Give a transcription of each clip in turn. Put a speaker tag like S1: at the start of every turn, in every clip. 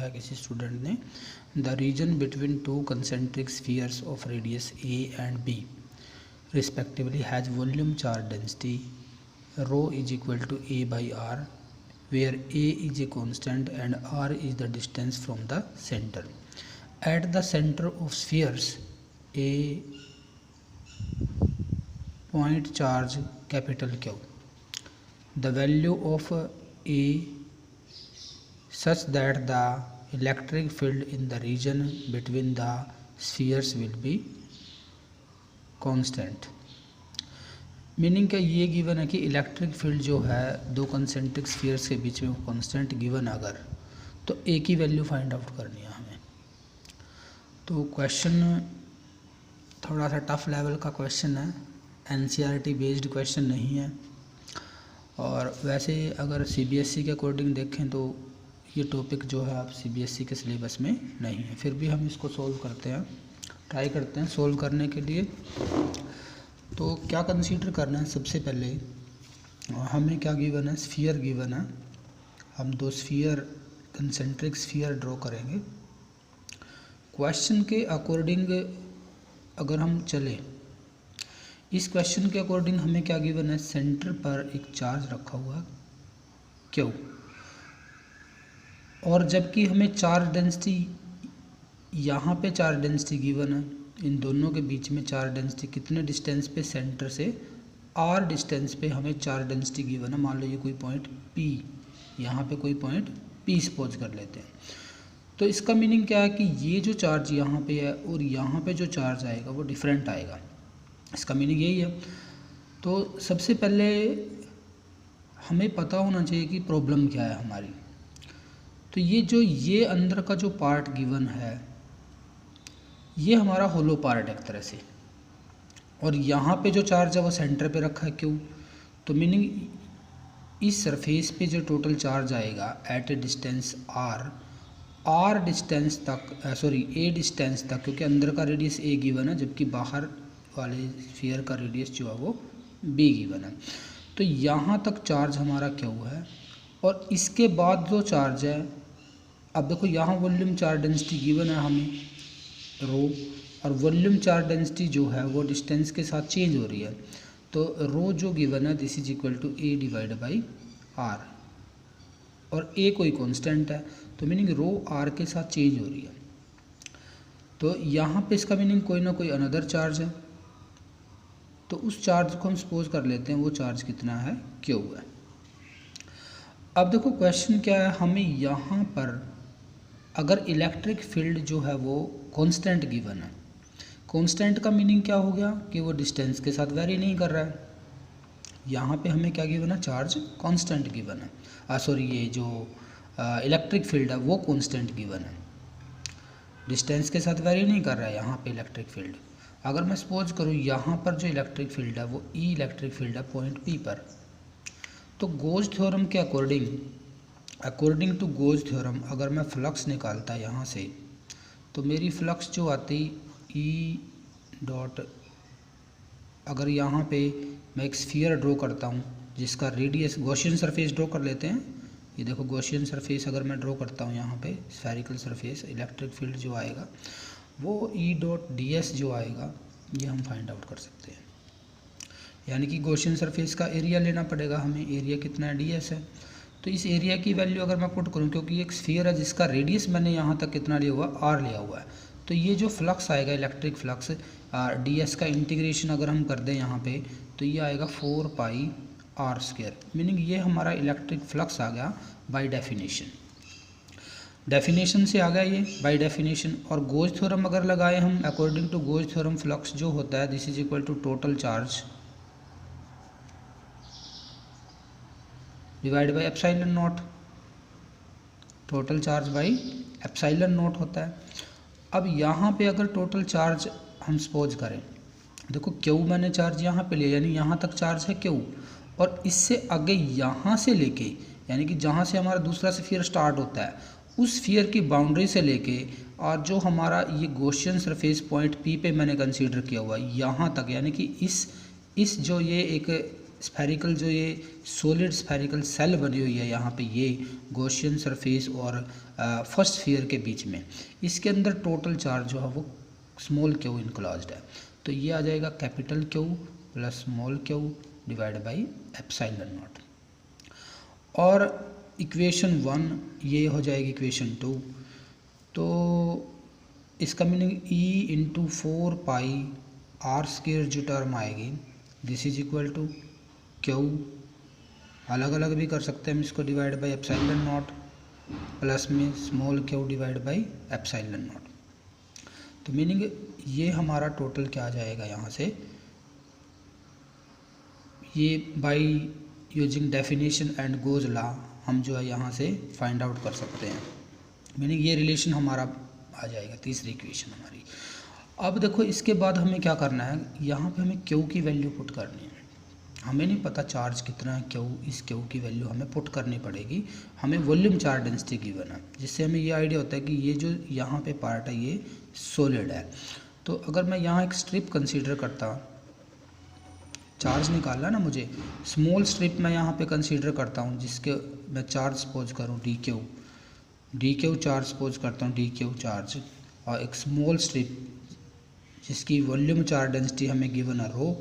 S1: है किसी स्टूडेंट ने, the region between two concentric spheres of radius a and b respectively has volume charge density rho is equal to a by r, where a is a constant and r is the distance from the center. At the center of spheres, a point charge capital Q. The value of a such that the electric field in the region between the spheres will be constant. Meaning क्या ये given है कि electric field जो है दो concentric spheres के बीच में वो कांस्टेंट गिवन अगर, तो ए की वैल्यू फाइंड आउट करनी है हमें। तो क्वेश्चन थोड़ा सा टफ लेवल का क्वेश्चन है, एनसीईआरटी बेस्ड क्वेश्चन नहीं है। और वैसे अगर सीबीएसई के अकॉर्डिंग देखें तो ये टॉपिक जो है आप सीबीएसई के सिलेबस में नहीं है, फिर भी हम इसको सोल्व करते हैं, ट्राई करते हैं सोल्व करने के लिए। तो क्या कंसीडर करना है, सबसे पहले हमें क्या गिवन है, स्फीयर गिवन है। हम दो स्फीयर कंसेंट्रिक स्फीयर ड्रॉ करेंगे। क्वेश्चन के अकॉर्डिंग अगर हम चले, इस क्वेश्चन के अकॉर्डिंग हमें क्या गिवन है, सेंटर पर एक चार्ज रखा हुआ क्यू, और जबकि हमें चार्ज डेंसिटी यहाँ पे चार्ज डेंसिटी गिवन है, इन दोनों के बीच में चार्ज डेंसिटी कितने डिस्टेंस पे, सेंटर से आर डिस्टेंस पे हमें चार्ज डेंसिटी गिवन है। मान लो ये कोई पॉइंट पी, यहाँ पे कोई पॉइंट पी सपोज कर लेते हैं। तो इसका मीनिंग क्या है कि ये जो चार्ज यहाँ पे है और यहाँ पे जो चार्ज आएगा वो डिफरेंट आएगा, इसका मीनिंग यही है। तो सबसे पहले हमें पता होना चाहिए कि प्रॉब्लम क्या है हमारी। तो ये अंदर का जो पार्ट गिवन है ये हमारा होलो पार्ट एक तरह से, और यहाँ पे जो चार्ज है वो सेंटर पे रखा है क्यों। तो मीनिंग इस सरफेस पे जो टोटल चार्ज आएगा at a distance r distance तक, ए डिस्टेंस तक, क्योंकि अंदर का रेडियस ए गिवन है जबकि बाहर वाले स्फीयर का रेडियस जो है वो बी गिवन है। तो यहाँ तक चार्ज हमारा क्यू है, और इसके बाद जो चार्ज है, अब देखो यहाँ वॉल्यूम चार्ज डेंसिटी गिवन है हमें रो, और वॉल्यूम चार्ज डेंसिटी जो है वो डिस्टेंस के साथ चेंज हो रही है। तो रो जो गिवन है this is equal to a divide by r, और ए कोई कांस्टेंट है, तो मीनिंग रो आर के साथ चेंज हो रही है। तो यहाँ पे इसका मीनिंग कोई ना कोई अनदर चार्ज है, तो उस चार्ज को हम सपोज कर लेते हैं वो चार्ज कितना है, क्यू है। अब देखो क्वेश्चन क्या है, हमें यहाँ पर अगर इलेक्ट्रिक फील्ड जो है वो कांस्टेंट गिवन है, कांस्टेंट का मीनिंग क्या हो गया कि वो डिस्टेंस के साथ वेरी नहीं कर रहा है। यहाँ पे हमें क्या गिवन है, चार्ज कांस्टेंट गिवन है, ये जो इलेक्ट्रिक फील्ड है वो कांस्टेंट गिवन है, डिस्टेंस के साथ वेरी नहीं कर रहा है यहाँ पे इलेक्ट्रिक फील्ड। अगर मैं सपोज करूँ यहाँ पर जो इलेक्ट्रिक फील्ड है वो ई इलेक्ट्रिक फील्ड है पॉइंट पी पर, तो गोज थ्योरम के अकॉर्डिंग टू गोज थ्योरम अगर मैं फ्लक्स निकालता यहाँ से, तो मेरी फ्लक्स जो आती ई डॉट, अगर यहाँ पे मैं एक स्फीयर ड्रॉ करता हूँ जिसका रेडियस, गॉसियन सरफेस ड्रॉ कर लेते हैं, ये देखो गॉसियन सरफेस अगर मैं ड्रॉ करता हूँ यहाँ पे स्फेरिकल सरफेस, इलेक्ट्रिक फील्ड जो आएगा वो ई डॉट डी एस जो आएगा ये हम फाइंड आउट कर सकते हैं। यानी कि गॉसियन सरफेस का एरिया लेना पड़ेगा हमें, एरिया कितना है, डी एस है। तो इस एरिया की वैल्यू अगर मैं पुट करूँ, क्योंकि एक स्फीयर है जिसका रेडियस मैंने यहाँ तक कितना लिया हुआ, आर लिया हुआ है, तो ये जो फ्लक्स आएगा इलेक्ट्रिक फ्लक्स डी एस का इंटीग्रेशन अगर हम कर दें यहाँ पे, तो ये आएगा 4 पाई आर स्क्वायर, मीनिंग ये हमारा इलेक्ट्रिक फ्लक्स आ गया बाय डेफिनेशन से आ गया ये बाय डेफिनेशन। और गोज थ्योरम अगर लगाए हम, according to Gauss theorem flux जो होता है this is equal to total charge divide by epsilon naught, total charge by epsilon naught होता है। अब यहाँ पे अगर टोटल चार्ज हम सपोज करें, देखो क्यू मैंने चार्ज यहाँ पे लिया, यानी यहाँ तक चार्ज है क्यू, और इससे आगे यहाँ से लेके, यानी कि जहाँ से हमारा दूसरा स्फीयर स्टार्ट होता है उस स्फीयर की बाउंड्री से लेके, और जो हमारा ये गॉसियन सरफेस पॉइंट पी पे मैंने कंसीडर किया हुआ यहाँ तक, यानी कि इस जो ये एक स्फेरिकल जो ये सॉलिड स्फेरिकल सेल बनी हुई है यहाँ पे, ये गॉसियन सरफेस और फर्स्ट स्फीयर के बीच में, इसके अंदर टोटल चार्ज जो है वो स्मॉल क्यू इनक्लोज्ड है। तो ये आ जाएगा capital Q plus small Q divide by epsilon naught. और इक्वेशन 1 ये हो जाएगी इक्वेशन 2। तो इसका meaning E into 4 pi are square जो टर्म आएगी this is equal to Q, अलग अलग भी कर सकते हैं हम इसको, divide by epsilon naught plus में small Q divide by epsilon naught. तो मीनिंग ये हमारा टोटल क्या आ जाएगा यहाँ से, ये by using definition and goes law हम जो है यहाँ से फाइंड आउट कर सकते हैं। मीनिंग ये रिलेशन हमारा आ जाएगा, तीसरी इक्वेशन हमारी। अब देखो इसके बाद हमें क्या करना है, यहाँ पे हमें क्यू की वैल्यू पुट करनी है। हमें नहीं पता चार्ज कितना है क्यू, इस क्यू की वैल्यू हमें पुट करनी पड़ेगी। हमें वॉल्यूम चार्ज डेंसिटी गिवन है, जिससे हमें ये आइडिया होता है कि ये जो यहाँ पे पार्ट है ये सॉलिड है। तो अगर मैं यहाँ एक स्ट्रिप कंसीडर करता, चार्ज निकालना ना मुझे, स्मॉल स्ट्रिप मैं यहाँ पे कंसीडर करता हूँ जिसके मैं चार्ज सपोज करूँ डी क्यू चार्ज सपोज करता हूँ, डी क्यू चार्ज, और एक स्मॉल स्ट्रिप जिसकी वॉल्यूम चार्ज डेंसिटी हमें गिवन है रो,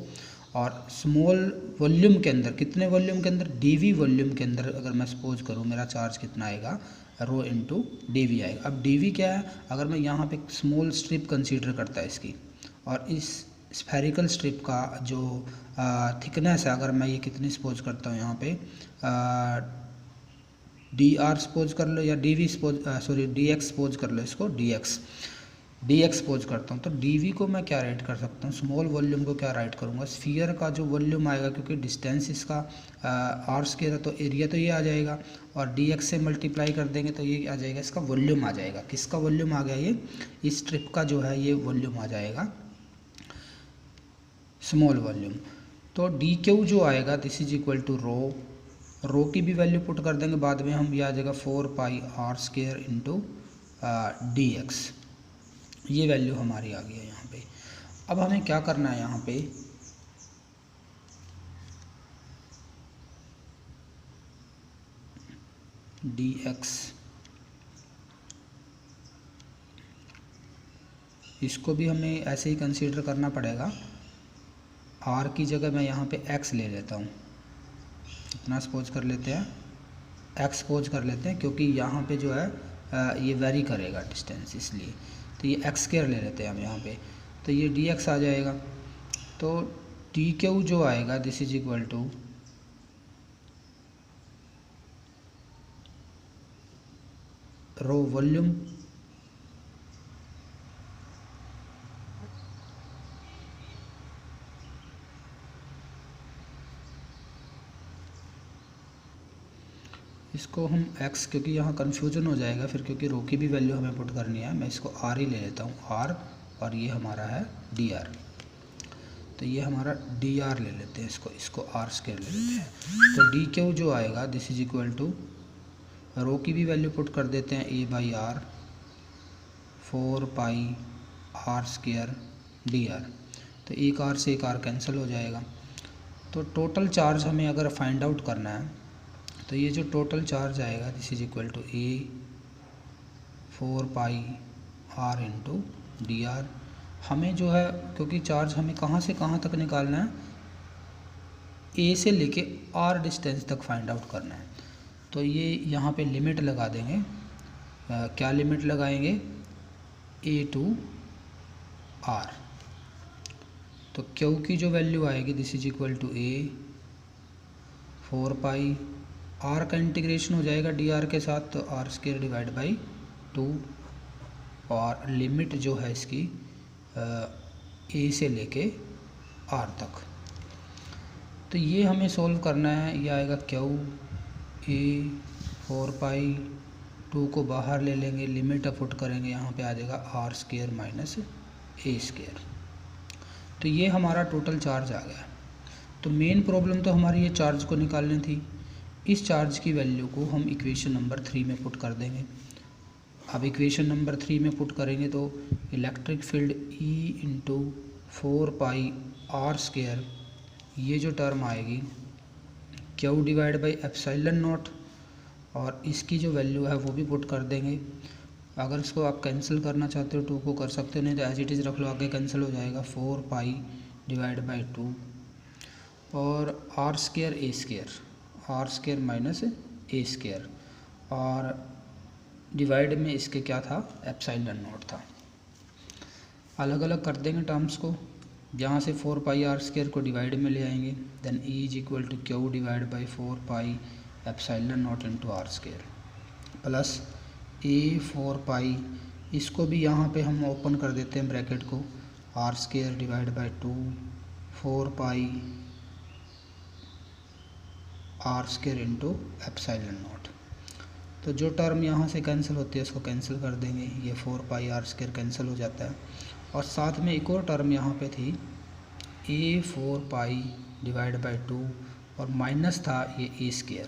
S1: और स्मॉल वॉल्यूम के अंदर, कितने वॉल्यूम के अंदर, डीवी वॉल्यूम के अंदर अगर मैं सपोज करूँ मेरा चार्ज कितना आएगा, रो इंटू डीवी आएगा। अब डीवी क्या है, अगर मैं यहाँ पे स्मॉल स्ट्रिप कंसीडर करता है इसकी, और इस स्फेरिकल स्ट्रिप का जो थिकनेस है, अगर मैं ये कितनी सपोज करता हूँ यहाँ पे डी आर सपोज कर लो, या d v suppose sorry d x suppose कर लो, इसको डी एक्स सपोज करता हूँ। तो डी वी को मैं क्या राइट कर सकता हूँ, स्मॉल वॉल्यूम को क्या राइट करूँगा, स्फीयर का जो वॉल्यूम आएगा, क्योंकि डिस्टेंस इसका आर स्क्वायर है तो एरिया तो ये आ जाएगा, और डी एक्स से मल्टीप्लाई कर देंगे तो ये आ जाएगा, इसका वॉल्यूम आ जाएगा। किसका वॉल्यूम आ गया, ये इस स्ट्रिप का जो है ये वॉल्यूम आ जाएगा, स्मॉल वॉल्यूम। तो डी क्यू जो आएगा this is equal to rho की भी वैल्यू पुट कर देंगे बाद में हम, ये आ जाएगा 4 pi are square into D X, ये वैल्यू हमारी आ गई है यहाँ पे। अब हमें क्या करना है यहाँ पे, डी एक्स, इसको भी हमें ऐसे ही कंसीडर करना पड़ेगा। आर की जगह मैं यहाँ पे एक्स ले लेता हूँ, इतना सपोज कर लेते हैं, एक्स सपोज कर लेते हैं, क्योंकि यहाँ पे जो है ये वेरी करेगा डिस्टेंस, इसलिए तो ये एक्स स्क्वायर ले लेते हैं हम यहाँ पे। तो ये डी एक्स आ जाएगा। तो डी क्यू जो आएगा this is equal to rho volume इसको हम x, क्योंकि यहाँ कन्फ्यूजन हो जाएगा फिर, क्योंकि रो की भी वैल्यू हमें पुट करनी है, मैं इसको r ही ले लेता हूँ, r, और ये हमारा है dr। तो ये हमारा dr ले लेते हैं, इसको r स्क्वायर ले लेते हैं। तो डी क्यू जो आएगा this is equal to, rho की भी वैल्यू पुट कर देते हैं, a by r 4 pi r square dr। तो एक r से एक r कैंसिल हो जाएगा। तो टोटल चार्ज हमें अगर फाइंड आउट करना है, तो ये जो टोटल चार्ज आएगा this is equal to a 4 pi r into d r. हमें जो है, क्योंकि चार्ज हमें कहाँ से कहाँ तक निकालना है, ए से लेके आर डिस्टेंस तक फाइंड आउट करना है। तो ये यहाँ पे लिमिट लगा देंगे, क्या लिमिट लगाएंगे, ए टू आर। तो क्यू की जो वैल्यू आएगी this is equal to a 4 pi, r का इंटीग्रेशन हो जाएगा डी आर के साथ, तो आर स्क्वायर डिवाइड बाई 2, और लिमिट जो है इसकी ए से लेके आर तक। तो ये हमें सोल्व करना है। ये आएगा क्यू ए 4 पाई, 2 को बाहर ले लेंगे, लिमिट पुट करेंगे, यहाँ पे आ जाएगा r square minus a square. तो ये हमारा टोटल चार्ज आ गया। तो मेन प्रॉब्लम तो हमारी ये चार्ज को निकालनी थी। इस चार्ज की वैल्यू को हम इक्वेशन नंबर 3 में पुट कर देंगे। अब इक्वेशन नंबर 3 में पुट करेंगे तो electric field E into 4 pi are square, ये जो टर्म आएगी q divide by epsilon naught, और इसकी जो वैल्यू है वो भी पुट कर देंगे। अगर इसको आप कैंसिल करना चाहते हो 2 को कर सकते हो, नहीं तो एज इट इज़ रख लो, आगे कैंसिल हो जाएगा 4 पाई डिवाइड बाई 2 और r square minus a square, और डिवाइड में इसके क्या था, एप्सिलॉन नॉट था। अलग अलग कर देंगे टर्म्स को, यहाँ से 4 पाई आर स्केयर को डिवाइड में ले आएंगे, then E is equal to Q divide by 4 pi epsilon naught into R square plus A 4 pi, इसको भी यहाँ पे हम ओपन कर देते हैं ब्रैकेट को, r square divide by 2 4 pi are square into epsilon naught. तो जो टर्म यहाँ से कैंसिल होती है उसको कैंसिल कर देंगे, ये 4 पाई आर स्केयर कैंसिल हो जाता है, और साथ में एक और टर्म यहाँ पे थी ए 4 पाई डिवाइड बाई 2 और माइनस था ये ए स्केयर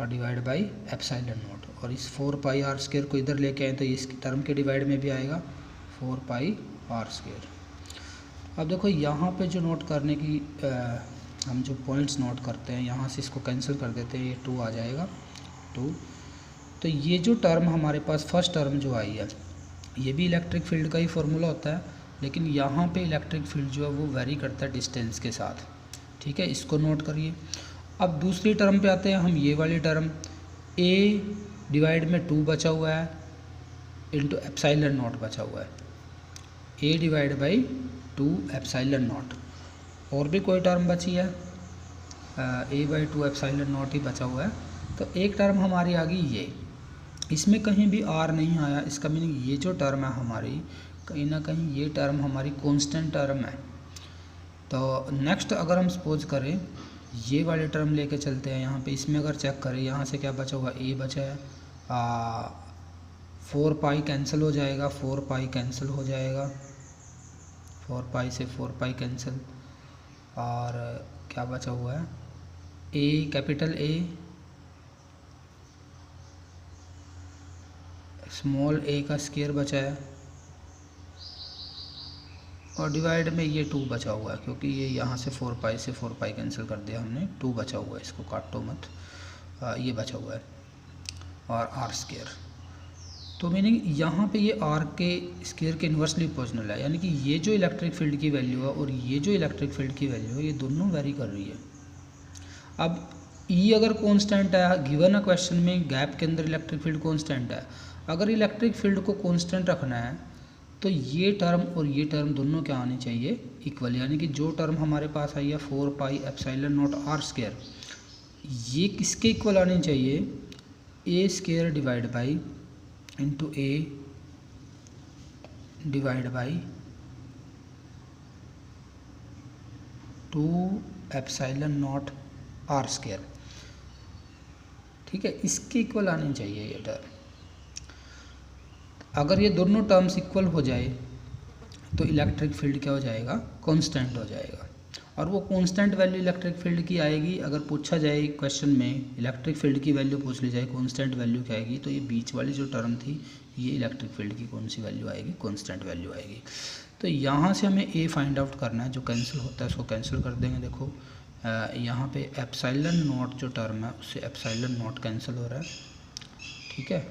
S1: और डिवाइड बाई एप्सिलॉन नॉट, और इस 4 पाई आर स्केयर को इधर लेके आए तो इस टर्म के डिवाइड में भी आएगा 4 पाई आर स्केयर। अब देखो यहाँ पे जो नोट करने की हम जो पॉइंट्स नोट करते हैं, यहाँ से इसको कैंसिल कर देते हैं, ये 2 आ जाएगा 2। तो ये जो टर्म हमारे पास फर्स्ट टर्म जो आई है, ये भी इलेक्ट्रिक फील्ड का ही फॉर्मूला होता है, लेकिन यहाँ पे इलेक्ट्रिक फील्ड जो है वो वेरी करता है डिस्टेंस के साथ, ठीक है, इसको नोट करिए। अब दूसरी टर्म पे आते हैं हम, ये वाली टर्म a डिवाइड में 2 बचा हुआ है इंटू एप्सिलॉन नॉट बचा हुआ है, a divide by 2 epsilon naught, और भी कोई टर्म बची है, a बाई 2 एप्सिलॉन नॉट ही बचा हुआ है। तो एक टर्म हमारी आ गई ये, इसमें कहीं भी r नहीं आया, इसका मीनिंग ये जो टर्म है हमारी, कहीं ना कहीं ये टर्म हमारी कांस्टेंट टर्म है। तो नेक्स्ट अगर हम सपोज करें ये वाले टर्म लेके चलते हैं यहाँ पे, इसमें अगर चेक करें यहाँ से क्या बचा हुआ, a बचा है, 4 पाई कैंसिल हो जाएगा, 4 पाई कैंसिल हो जाएगा, 4 पाई से 4 पाई कैंसिल, और क्या बचा हुआ है, a capital A small a का स्केयर बचा है, और डिवाइड में ये 2 बचा हुआ है, क्योंकि ये यहाँ से 4 पाई से 4 पाई कैंसिल कर दिया हमने, 2 बचा हुआ है, इसको काटो मत, ये बचा हुआ है, और आर स्केयर। तो मीनिंग यहाँ पे ये आर के स्केयर के इन्वर्सली प्रोपोर्शनल है, यानी कि ये जो इलेक्ट्रिक फील्ड की वैल्यू है और ये जो इलेक्ट्रिक फील्ड की वैल्यू है, ये दोनों वेरी कर रही है। अब ई अगर कांस्टेंट है, गिवन है क्वेश्चन में गैप के अंदर इलेक्ट्रिक फील्ड कांस्टेंट है, अगर इलेक्ट्रिक फील्ड को कांस्टेंट रखना है तो ये टर्म और ये टर्म दोनों क्या आनी चाहिए, इक्वल, यानी कि जो टर्म हमारे पास आई है 4 pi epsilon naught R square, ये किसके इक्वल आनी चाहिए, A square divide by into A divide by 2 epsilon naught R square, ठीक है, इसके इक्वल आनी चाहिए ये टर्म। अगर ये दोनों टर्म्स इक्वल हो जाए तो इलेक्ट्रिक फील्ड क्या हो जाएगा, कांस्टेंट हो जाएगा, और वो कांस्टेंट वैल्यू इलेक्ट्रिक फील्ड की आएगी। अगर पूछा जाए क्वेश्चन में इलेक्ट्रिक फील्ड की वैल्यू पूछ ली जाए, कांस्टेंट वैल्यू क्या आएगी, तो ये बीच वाली जो टर्म थी ये इलेक्ट्रिक फील्ड की कौन सी वैल्यू आएगी, कांस्टेंट वैल्यू आएगी। तो यहाँ से हमें ए फाइंड आउट करना है, जो कैंसिल होता है उसको कैंसिल कर देंगे। देखो यहाँ पे एप्सिलॉन नॉट जो टर्म है उससे एप्सिलॉन नॉट कैंसिल हो रहा है, ठीक है,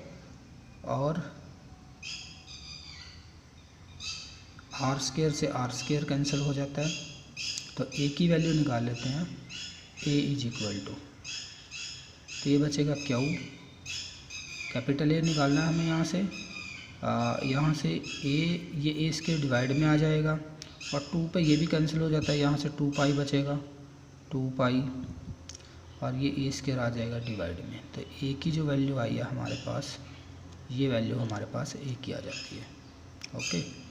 S1: और आर स्केयर से आर स्केयर कैंसिल हो जाता है। तो ए की वैल्यू निकाल लेते हैं, ए इज इक्वल टू, तो ये बचेगा क्यू, कैपिटल ए निकालना है हमें यहाँ से ए, ये ए स्केयर डिवाइड में आ जाएगा, और 2 पे ये भी कैंसिल हो जाता है, यहाँ से 2 पाई बचेगा, 2 पाई, और ये ए स्केयर आ जाएगा डिवाइड में। तो ए की जो वैल्यू आई है हमारे पास, ये वैल्यू हमारे पास ए की आ जाती है। ओके।